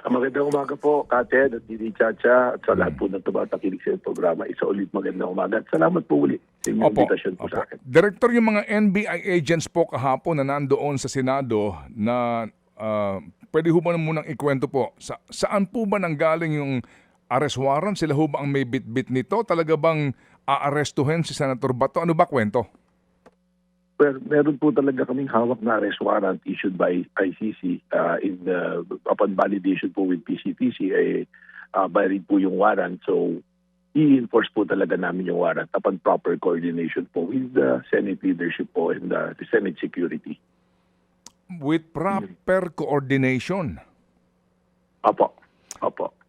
Magandang umaga po, Kate at Didi Chacha at sa lahat po ng tumatakinig sa programa. Isa ulit magandang umaga at salamat po ulit sa inyong invitation po sa akin. Director, yung mga NBI agents po kahapon na nandoon sa Senado na pwede ho ba munang ikwento po, saan po ba nanggaling yung arrest warrant? Sila ho ba ang may bit-bit nito? Talaga bang aarestuhin si Senator Bato? Ano ba kwento? Well, meron po talaga kaming hawak na arrest warrant issued by ICC upon validation po with PCTC valid po yung warrant. So, i-enforce po talaga namin yung warrant upon proper coordination po with the Senate leadership po and the Senate security. With proper coordination? Apo.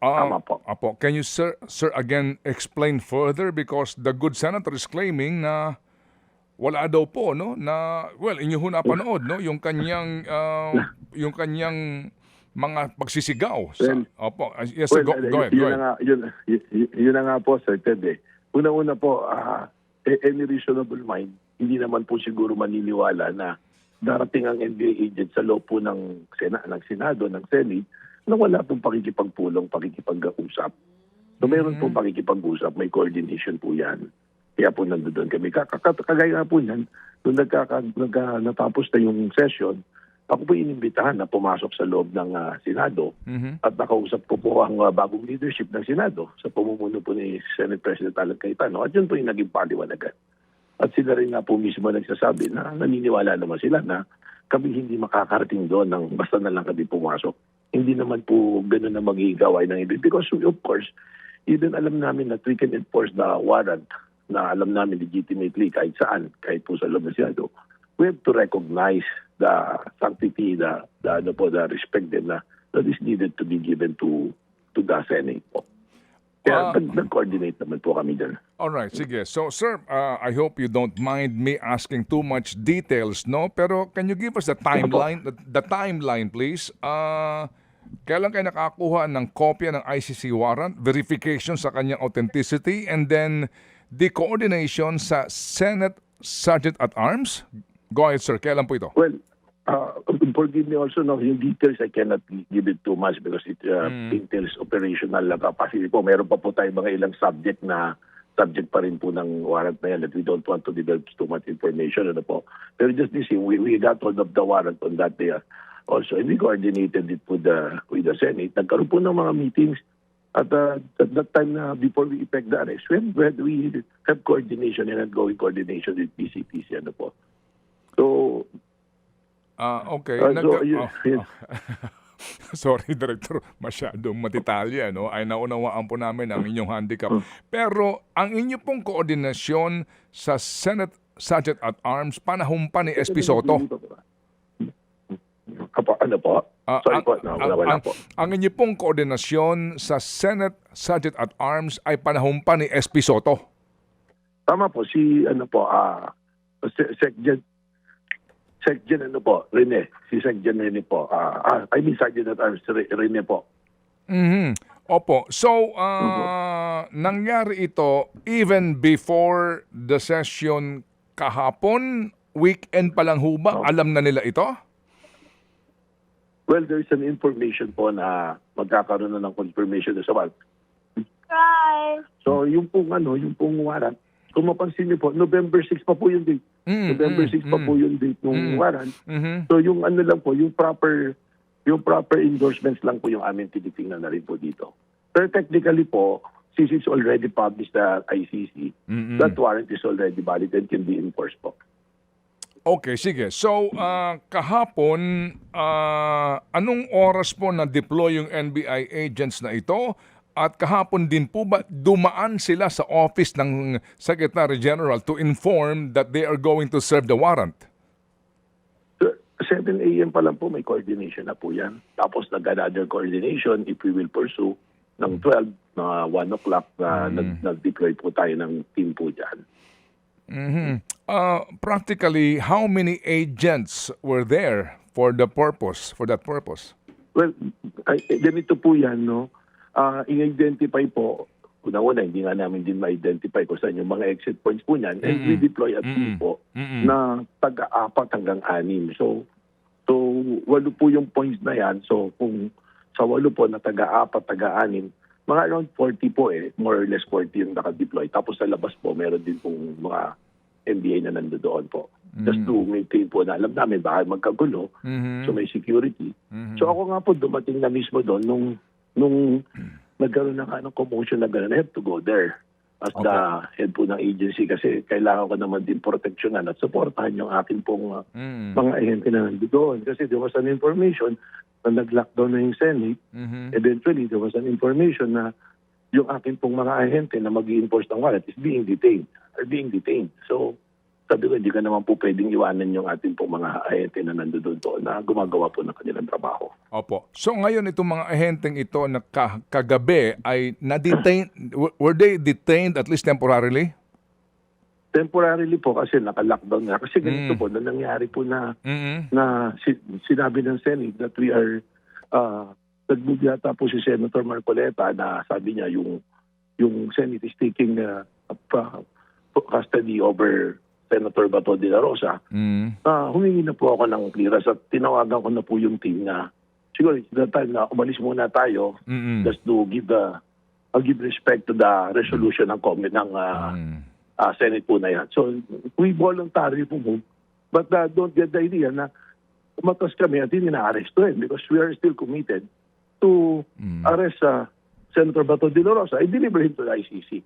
Tama po. Apo. Can you, sir, again explain further? Because the good senator is claiming na wala daw po, no? Na, well, inyo ho napanood, no? Yung kanyang mga pagsisigaw. Opo. Yes, sir, go ahead. Yun na nga po, Sir Ted. Una-una po, any reasonable mind, hindi naman po siguro maniniwala na darating ang NBA agent sa loob po ng Senado, ng Senate, na wala pong pakikipagpulong, pakikipag-usap. So meron pong pakikipag-usap, may coordination po yan. Kaya po nandoon kami. Kagaya nga po yan, nung natapos na yung session, ako po inimbitahan na pumasok sa loob ng Senado at nakausap ko po ang bagong leadership ng Senado sa pamumuno po ni Senate President Alan Cayetano. At yun po yung naging paliwanagan. At sila rin nga po mismo nagsasabi na naniniwala naman sila na kami hindi makakarating doon ng basta na lang kami pumasok. Hindi naman po gano'n na magiging gawain ng ibig. Because of course, even alam namin that we can enforce the warrant na alam namin legitimately kahit saan, kahit po sa loob ng Senado, we have to recognize the sanctity, the respect din that is needed to be given to the Senate po. Kaya nag-coordinate naman po kami dyan. Alright, sige. So, sir, I hope you don't mind me asking too much details, no? Pero can you give us the timeline, please? Kailan kayo nakakuha ng kopya ng ICC warrant, verification sa kanyang authenticity, and then the coordination sa Senate Sergeant at Arms? Go ahead, sir. Kailan po ito? Well, forgive me also, no, yung details I cannot give it too much because it entails operational capacity po. Meron pa po tayo mga ilang subject pa rin po ng warrant na yan that we don't want to develop too much information. Ano po. Pero just this, we got hold of the warrant on that day also. And we coordinated it with the Senate. Nagkaroon po ng mga meetings at that time na before we effect the arrest, we have coordination and ongoing coordination with PCTC. Ano po. So, okay. Sorry, Director. Masyadong matitalya, no? Ay naunawaan po namin ang inyong handicap. Pero ang inyo pong koordinasyon sa Senate Sergeant at Arms, panahon pa ni SP Soto. Ano po? Sorry po, wala po. Ang inyo pong koordinasyon sa Senate Sergeant at Arms ay panahon pa ni SP Soto. Tama po, si Secgen Rene. Si Secgen Rene po. Sergeant at Arms Rene po. Opo. So, nangyari ito even before the session kahapon, weekend pa lang ho ba? Alam na nila ito? Well, there's an information po na magkakaroon na ng confirmation sa warrant. So, yung pong warrant, kung mapansin niyo po, November 6 pa po yung date. November 6 pa po yung date ng warrant. So, yung lang po, yung proper endorsements lang po yung amin tinitingnan na rin po dito. Pero technically po, since it's already published at ICC, that warrant is already valid and can be enforced po. Okay, sige. So, kahapon, anong oras po na-deploy yung NBI agents na ito? At kahapon din po ba dumaan sila sa office ng Secretary General to inform that they are going to serve the warrant? 7 a.m. pa lang po may coordination na po yan. Tapos nag-another coordination if we will pursue ng 12 na 1 o'clock na nag-deploy po tayo ng team po dyan. Practically, how many agents were there for that purpose? Well, ganito po yan, no? I-identify po, una-una, hindi nga namin din ma-identify kung saan yung mga exit points po niyan. And we deploy a team po na taga-4 hanggang 6. So 8 po yung points na yan. So kung sa 8 po na taga-4, taga-6, mga around 40 po more or less 40 yung naka-deploy. Tapos sa labas po, meron din pong mga NBI na nandoon po. Just to maintain po na alam namin baka magkagulo, so may security. So ako nga po dumating na mismo doon nung nagkaroon na ng commotion na gano'n, I have to go there as the head po ng agency kasi kailangan ko naman din proteksyonan at supportahan yung akin pong mga ahente na nandoon. Kasi there was an information na nag-lockdown na yung Senate. Eventually, there was an information na yung akin pong mga ahente na mag-i-enforce ng warrant is being detained. So, sabi ko, hindi ka naman po pwedeng iwanan yung ating pong mga ahente na nandoon po na gumagawa po ng kanilang trabaho. Opo. So ngayon itong mga ahenteng ito na kagabi ay na-detain, were they detained at least temporarily? Temporarily po kasi naka-lockdown nga. Kasi ganito po, na nangyari po na, sinabi ng Senate that we are, nag-move yata po si Senator Marcoleta na sabi niya yung Senate is taking custody over Senator Bato de la Rosa. Humingi na po ako ng clearance at tinawagan ko na po yung team na siguro it's the time na umalis muna tayo just to give respect to the resolution ng Senate po na yan. So, we voluntarily po move. But don't get the idea na umatas kami at hindi na-arrestuin because we are still committed to arrest Senator Bato de la Rosa and deliver him to the ICC.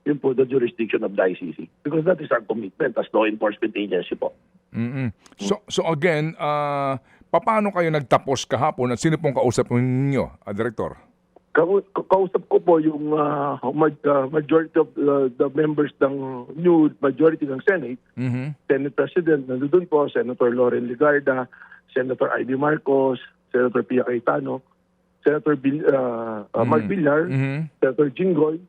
Yun po, the jurisdiction of the ICC. Because that is our commitment as law enforcement agency po. So again, paano kayo nagtapos kahapon at sino pong kausap ninyo, Director? Kausap ko po yung majority of the members ng new majority ng Senate. Senate President, nandun po, Senator Loren Legarda, Senator Ivy Marcos, Senator Pia Cayetano, Senator Mark Villar, Senator Jinggoy,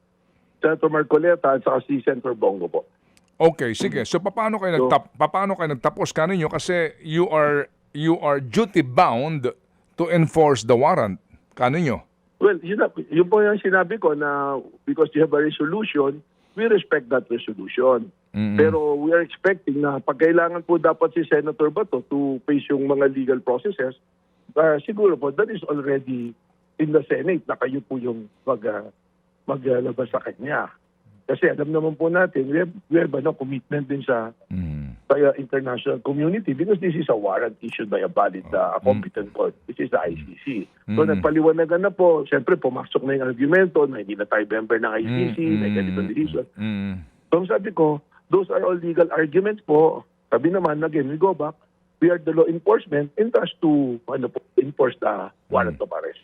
Senator Marcoleta at saka si Senator Bongo po. Okay, sige. So paano kayo nagtapos kaninyo kasi you are duty bound to enforce the warrant kaninyo? Well, yun po yung sinabi ko na because you have a resolution, we respect that resolution. Pero we are expecting na pag kailangan po dapat si Senator Bato to face yung mga legal processes, siguro po that is already in the Senate na kayo po yung maglabas sa kanya. Kasi alam naman po natin, we have commitment din sa international community because this is a warrant issued by a valid competent court. This is the ICC. So nagpaliwanagan na po, siyempre pumasok na yung argumento na hindi na tayo member ng ICC, may ganito decision. So sabi ko, those are all legal arguments po. Sabi naman, again, we go back, we are the law enforcement and trust to enforce the warrant of arrest.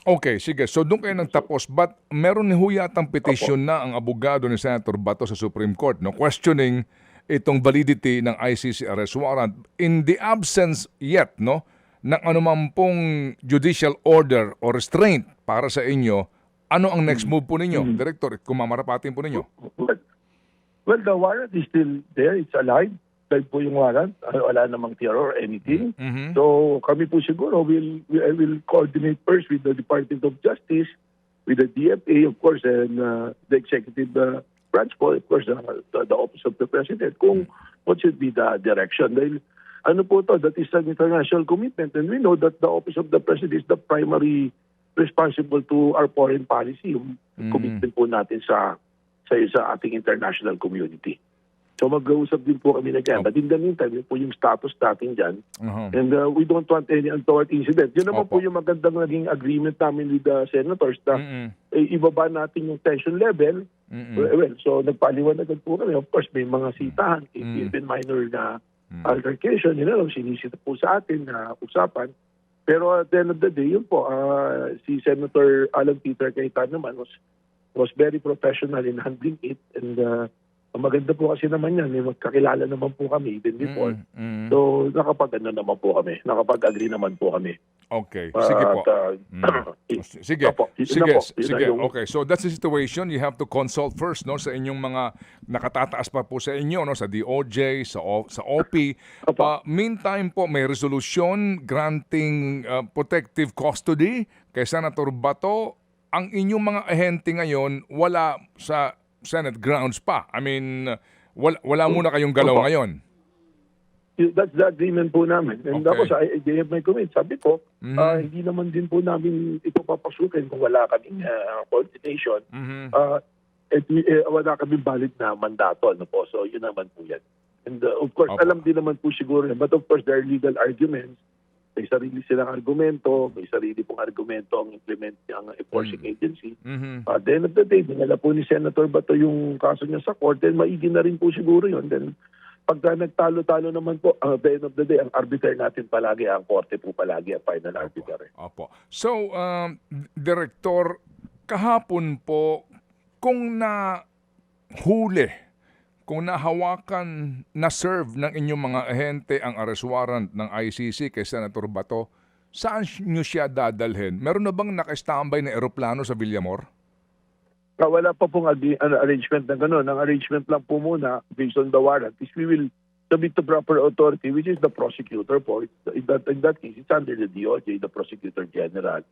Okay, sige. So doon kayo nagtapos. But meron ni huyatang petition na ang abogado ni Senator Bato sa Supreme Court, no, questioning itong validity ng ICC arrest warrant in the absence yet, no, ng anumang pong judicial order or restraint para sa inyo. Ano ang next move po ninyo, Director? Kung mamarapatin po ninyo. Well, the warrant is still there. It's alive. Live po yung warrant. Wala namang terror or anything. So kami po siguro I will coordinate first with the Department of Justice, with the DFA, of course, and the executive branch po, of course, the Office of the President, kung what should be the direction. Dahil ano po to, that is an international commitment and we know that the Office of the President is the primary responsible to our foreign policy, yung commitment po natin sa ating international community. So mag-uusap din po kami na dyan. But in the meantime, yun po yung status natin dyan. And we don't want any untoward incident. Yun naman po yung magandang naging agreement namin with the senators na ibaba natin yung tension level. Well, so nagpaliwanagan po kami. Of course, may mga sitahan, even minor na altercation, sinisita po sa atin na usapan. Pero at the end of the day, yun po, si Senator Alan Peter Cayetano naman was very professional in handling it and maganda po kasi naman yan. May magkakilala naman po kami even before. So, nakapag-agree naman po kami. Okay. Sige po. Sige. Okay. So, that's the situation. You have to consult first, no, sa inyong mga nakatataas pa po sa inyo, no, sa DOJ, sa OP. Meantime po, may resolution granting protective custody kay Senator Bato. Ang inyong mga ahente ngayon, wala sa Senate grounds pa. I mean, wala muna kayong galaw ngayon. That's the agreement po namin. And Okay. tapos, they have my comment. Sabi ko, Mhm. hindi naman din po namin ito papasukin kung wala kaming coordination. Mhm. Wala kaming valid na mandato. Ano po? So, yun naman po yan. And of course, Opo. alam din naman po siguro. But of course, there are legal arguments. May sarili silang argumento. May sarili pong argumento ang implement ng enforcing agency. Mhm. At the end of the day, dinala po ni Senator Bato yung kaso niya sa court, then maigi na rin po siguro yun. Then, pagka nagtalo-talo naman po, at the end of the day, ang arbiter natin palagi, ang korte po palagi, ang final arbiter. Opo. So, Director, kahapon po, kung nahuli, kung nahawakan, na-serve ng inyong mga ahente ang arrest warrant ng ICC kay Senator Bato, saan nyo siya dadalhin? Meron na bang naka-standby na eroplano sa Villamor? Wala pa pong arrangement na gano'n. Ang arrangement lang po muna, based on the warrant, is we will submit to proper authority, which is the prosecutor po. In that case, it's under the DOJ, the Prosecutor General,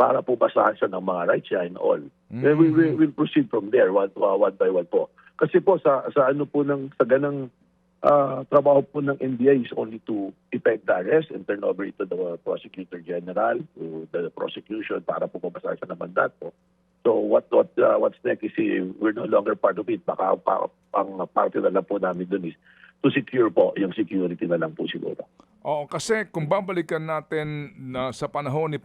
para po basahan siya ng mga rights niya and all. Then we will proceed from there, one by one po. Kasi po, sa ano po sa ganang trabaho po ng NBI is only to effect the arrest and turn over it to the Prosecutor General, to the prosecution, para po mabasahan siya ng mandato. So what's next is we're no longer part of it. Baka ang parte na lang po namin dun is to secure po, yung security na lang po siguro. Oo, kasi kung babalikan natin na sa panahon ni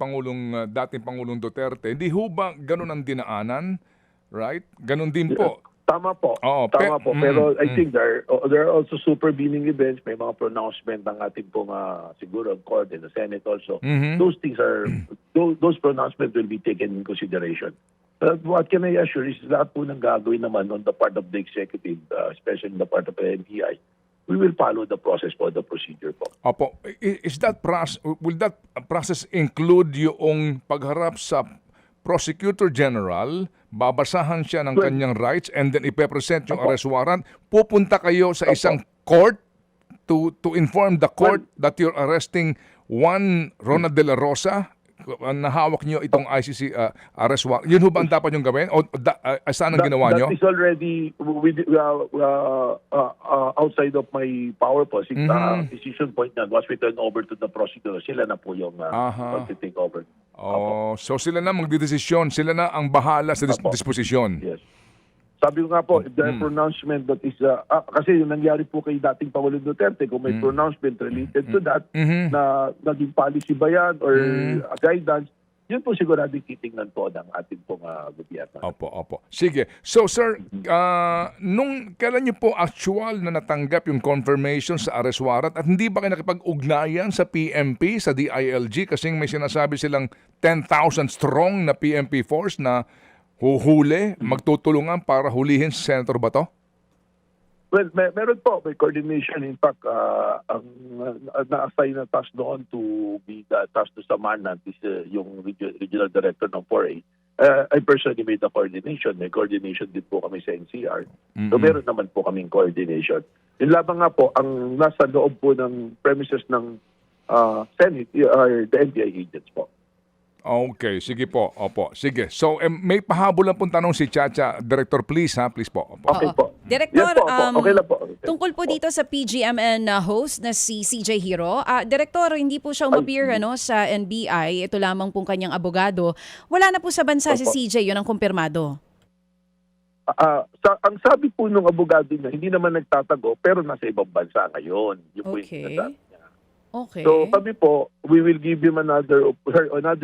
dating Pangulong Duterte, hindi ho ba ganun ang dinaanan? Right? Ganun din po. Tama po. Oo, Tama po. Pero I think there are also supervening events. May mga pronouncement ng ating pong siguro court and the Senate also. Those things those pronouncements will be taken in consideration. But what can I assure is lahat po ng gagawin naman on the part of the executive, especially in the part of the NBI, we will follow the process po, the procedure po. Opo. Will that process include yung pagharap sa Prosecutor General, babasahan siya ng kanyang rights and then ipepresent yung arrest warrant, pupunta kayo sa isang court to inform the court that you're arresting one Ronald De La Rosa, nahawak niyo itong ICC arrest warrant. Yun ho ba ang dapat yung gawin? O saan ang ginawa niyo? That is already outside of my power po. Since decision point na was returned over to the prosecutor, sila na po yung mag-take over. Oh, so sila na magdidesisyon, sila na ang bahala sa disposisyon. Yes. Sabi ko nga po, if there are pronouncement that is, kasi yung nangyari po kay dating Pangulong Duterte, kung may pronouncement related to that, na naging policy ba yan or guidance, yun po sigurado titingnan po ng ating pong gobyerno. Opo. Sige. So sir, kailan niyo po actual na natanggap yung confirmation sa arrest warrant at hindi ba kayo nakipag-ugnayan sa PMP, sa DILG kasi may sinasabi silang 10,000 strong na PMP force na huhuli, magtutulungan para hulihin si Senator Bato? Well, meron po, may coordination. In fact, ang na-assign na task doon to be the task to Samarnat is yung regional director ng 4A. I personally made the coordination. May coordination din po kami sa NCR. So meron naman po kaming coordination. Yung labang nga po, ang nasa loob po ng premises ng Senate are the NBI agents po. Okay, sige po. Opo, sige. So, may pahabol lang pong tanong si Chacha. Director, please ha? Please po. Opo. Okay po. Director, Yes po, okay lang po. tungkol po dito sa PGMN host na si CJ Hero, Director, hindi po siya umappear sa NBI. Ito lamang pong kanyang abogado. Wala na po sa bansa si CJ, yun ang kumpirmado. Ang sabi po nung abogado niya, hindi naman nagtatago, pero nasa ibang bansa ngayon. Yung po yung sinasabi niya. Okay. So kami po, we will give him another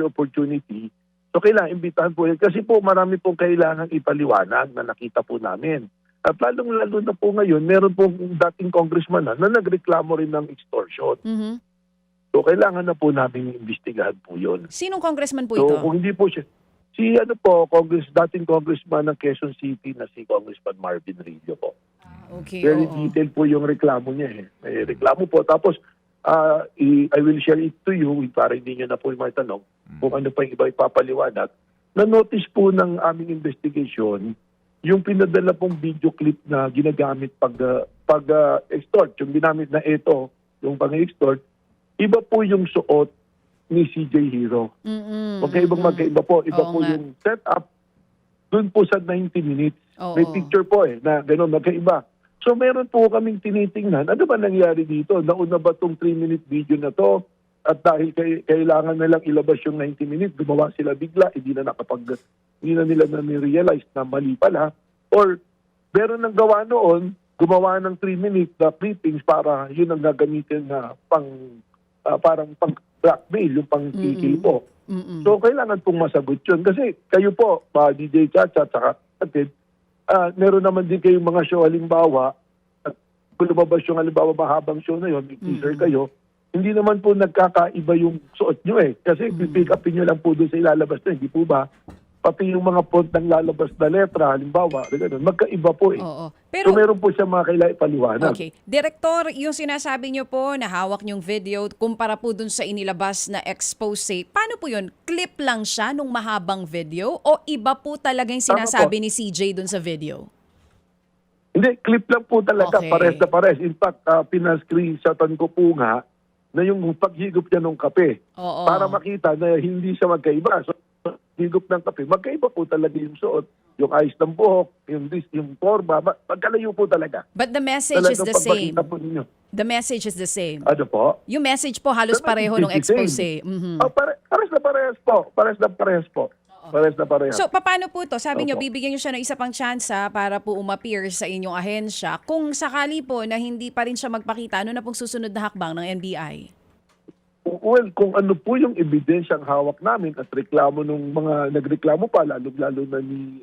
opportunity. So kailangan imbitahan po yan. Kasi po marami pong kailangan ipaliwanag na nakita po namin. At lalong-lalo na po ngayon, meron pong dating congressman na nagreklamo rin ng extortion. So kailangan na po namin imbestigahan po yun. Sinong congressman po So ito? kung hindi po siya, dating congressman ng Quezon City na si Congressman Marvin Rillo po. Okay, Very detailed po yung reklamo niya. May reklamo po. Tapos, I will share it to you para hindi nyo na po matanong kung ano pa yung iba ipapaliwanag. Na-notice po ng aming investigation yung pinadala pong video clip na ginagamit pag-extort. Yung ginamit na ito, yung pang-extort, iba po yung suot ni CJ Hero. Magkaiba po. Iba po yung setup dun po sa 90 minutes. May picture po na gano'n, magkaiba. So meron po kaming tinitingnan, ano ba nangyari dito? Nauna ba itong 3-minute video na to? At dahil kailangan na lang ilabas yung 90 minutes, gumawa sila bigla, hindi na nila na-realize na mali pala. Or meron nang gawa noon, gumawa ng 3-minute na clippings para yun ang gagamitin na parang pang blackmail, yung pang kikil po. So kailangan pong masagot yun. Kasi kayo po, DJ Chacha at saka Atid, meron naman din kayong mga show halimbawa, at kung lumabas yung halimbawa mahabang show na yun, may teaser kayo, hindi naman po nagkakaiba yung suot nyo eh. Kasi pick upin nyo lang po doon sa ilalabas na, hindi po ba? Pati yung mga font ng lalabas na letra, halimbawa, ganun, magkaiba po eh. Oo. So meron po siya mga kailangan ipaliwanag. Okay. Direktor, yung sinasabi niyo po na hawak niyong video kumpara po dun sa inilabas na expose, paano po yun? Clip lang siya nung mahabang video o iba po talaga yung sinasabi ni CJ dun sa video? Hindi, clip lang po talaga, Okay. pares na pares. In fact, pinascreenshotan ko po nga na yung paghigop niya ng kape Oo. para makita na hindi siya magkaiba. So, higop ng kape, magkaiba po talaga yung suot, yung ayos ng buhok, yung forma, magkalayo po talaga. But the message is the same. Pagpakita po ninyo. The message is the same. Ano po? Yung message po halos The pareho message nung is the same. expose. Mhm. Pares na parehas po. Pares na parehas po. Pares na parehas. So, paano po to? Sabi niyo, Opo. bibigyan niyo siya ng isa pang tsansa para po umappear sa inyong ahensya. Kung sakali po na hindi pa rin siya magpakita, ano na pong susunod na hakbang ng NBI? Well, kung ano po yung ebidensyang hawak namin at reklamo nung mga nagreklamo pa, lalo na ni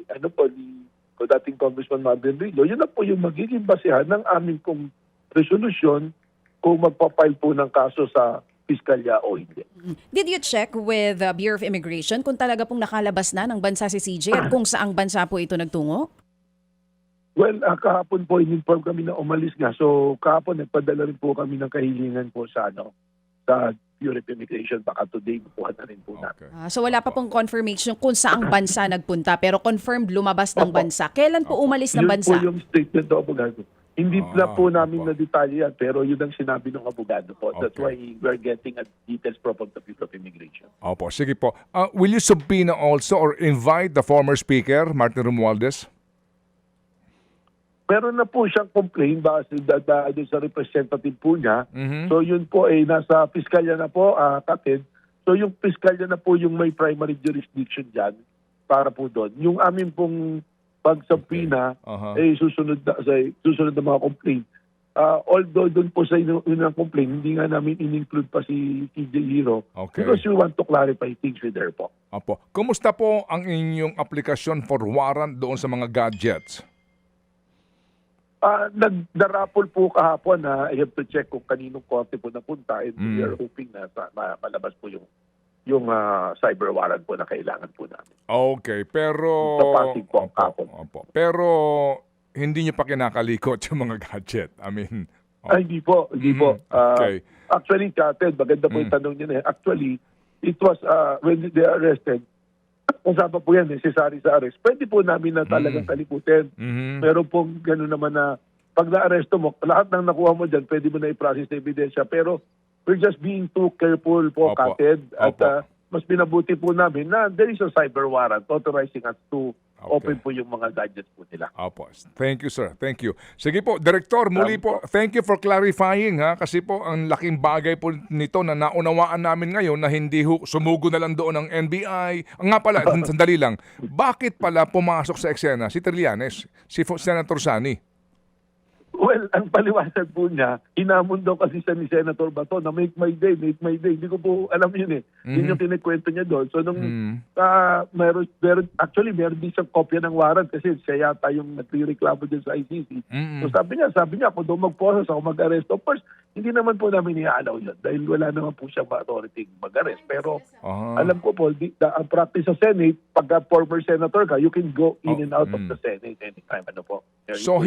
dating Congressman Marvin Rillo, yun na po yung magiging basehan ng aming pong resolusyon kung magpapile po ng kaso sa piskalya o hindi. Did you check with the Bureau of Immigration kung talaga pong nakalabas na ng bansa si CJ at kung saang bansa po ito nagtungo? Well, kahapon po in-inform kami na umalis nga. So kahapon nagpadala rin po kami ng kahilingan po sa sa Bureau of Immigration. Baka today bukuhan na rin po natin. Okay. So wala pa pong confirmation kung saang bansa nagpunta pero confirmed lumabas ng bansa. Kailan po umalis ng Yun bansa? po yung statement ng abogado. Hindi na po namin opo. na detalye yan, pero yun ang sinabi ng abogado po. That's Okay. why we're getting details from the Bureau of Immigration. Opo, sige po. Will you subpoena also or invite the former speaker, Martin Romualdez? Meron na po siyang complaint base doon sa representative po niya. Mhm. So yun po ay nasa piskalya na po, Katid. So yung piskalya na po yung may primary jurisdiction dyan para po doon. Yung amin pong pagsapina susunod na mga complaint. Although doon po sa unang complaint, hindi nga namin in-include pa si TJ Hero Okay. because we want to clarify things with her po. Opo. Kumusta po ang inyong aplikasyon for warrant doon sa mga gadgets? Nagdarapol po kahapon na I have to check kung kaninong korte po napunta and we are hoping na malabas po yung cyber warrant po na kailangan po namin. Okay, pero... Sa Pasig po, kahapon. Opo. Pero hindi niyo pa kinakalikot yung mga gadget. I mean... Hindi po. Okay. Actually, Kated, maganda po yung tanong niyo na. Actually, it was when they arrested, kasama po yan, necessary sa arrest. Pwede po namin na talagang kalikutin. Pero pong gano'n naman na pag na-arresto mo, lahat ng nakuha mo dyan, pwede mo na i-process na ebidensya. Pero we're just being too careful po, Opo. Kated. At Opo. mas pinabuti po namin na there is a cyber warrant authorizing us to open po yung mga gadgets po nila. Opo. Thank you, sir. Thank you. Sige po, Director, muli po, thank you for clarifying ha, kasi po ang laking bagay po nito na naunawaan namin ngayon na hindi sumugo na lang doon ng NBI. Nga pala, sandali lang, bakit pala pumasok sa eksena si Trillanes, si Senator Sani? Well, ang paliwanag po niya, inamon daw kasi siya ni Senator Bato na make my day. Hindi ko po alam yun eh. Yun yung kinikwento niya doon. So nung meron din siyang kopya ng warrant kasi siya yata yung nagreklamo din sa ICC. So sabi niya, ako daw mag-process, ako mag-arrest. Of course, hindi naman po namin i-allow yun dahil wala naman po siyang authority mag-arrest. Pero alam ko po, ang practice sa Senate, pagka former senator ka, you can go in and out of the Senate anytime. Ano po? So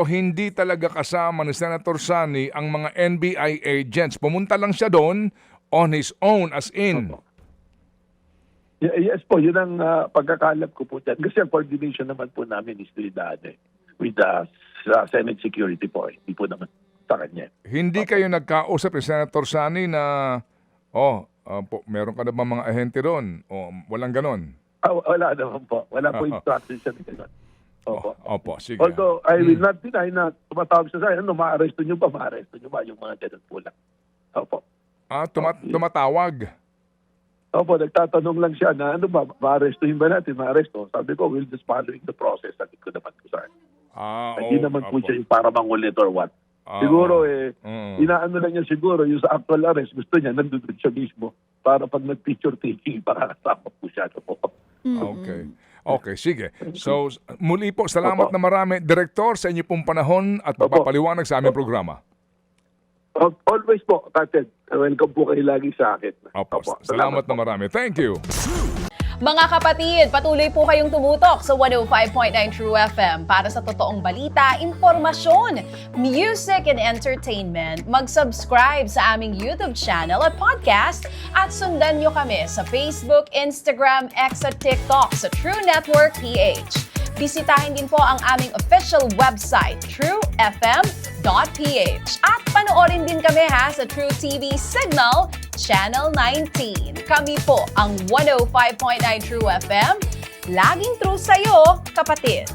hindi talaga kasama ni Senator Sani ang mga NBI agents. Pumunta lang siya doon on his own as in. Yes po, yun ang pagkakalap ko po dyan. Kasi ang coordination naman po namin is with the Senate Security po. Hindi po naman sa kanya. Hindi kayo nagkausap ni Senator Sani na meron ka na ba mga ahente doon? O walang ganon? Wala naman po. Wala po instruction siya ni Ganon. Opo. Opo, sige. Although, I will not deny na tumatawag siya sa akin, ma-arresto nyo ba? Ma-arresto nyo ba? Yung mga ganun po lang. Opo. Tumatawag. Opo, nagtatanong lang siya na ano ba, ma-arrestuhin ba natin? Ma-arresto. Sabi ko, we'll just following the process. Sabi ko naman po sa akin. Hindi naman po opo. siya yung para mangulit or what. Siguro inaano lang niya siguro yung sa actual arrest, gusto niya, nandun siya mismo para pag nag-picture taking, para kasama po siya. Okay. Okay, sige. So, muli po, salamat Opo. na marami. Direktor, sa inyo pong panahon at Opo. papaliwanag sa aming programa. Always po, Kated. Welcome po kayo lagi sa akin. Opo. Opo, Salamat na po. marami. Thank you. Mga kapatid, patuloy po kayong tumutok sa 105.9 True FM para sa totoong balita, impormasyon, music, and entertainment. Mag-subscribe sa aming YouTube channel at podcast at sundan nyo kami sa Facebook, Instagram, X at TikTok sa True Network PH. Bisitahin din po ang aming official website, truefm.ph. At panoorin din kami sa True TV Signal, Channel 19. Kami po ang 105.9 True FM. Laging true sa'yo, kapatid.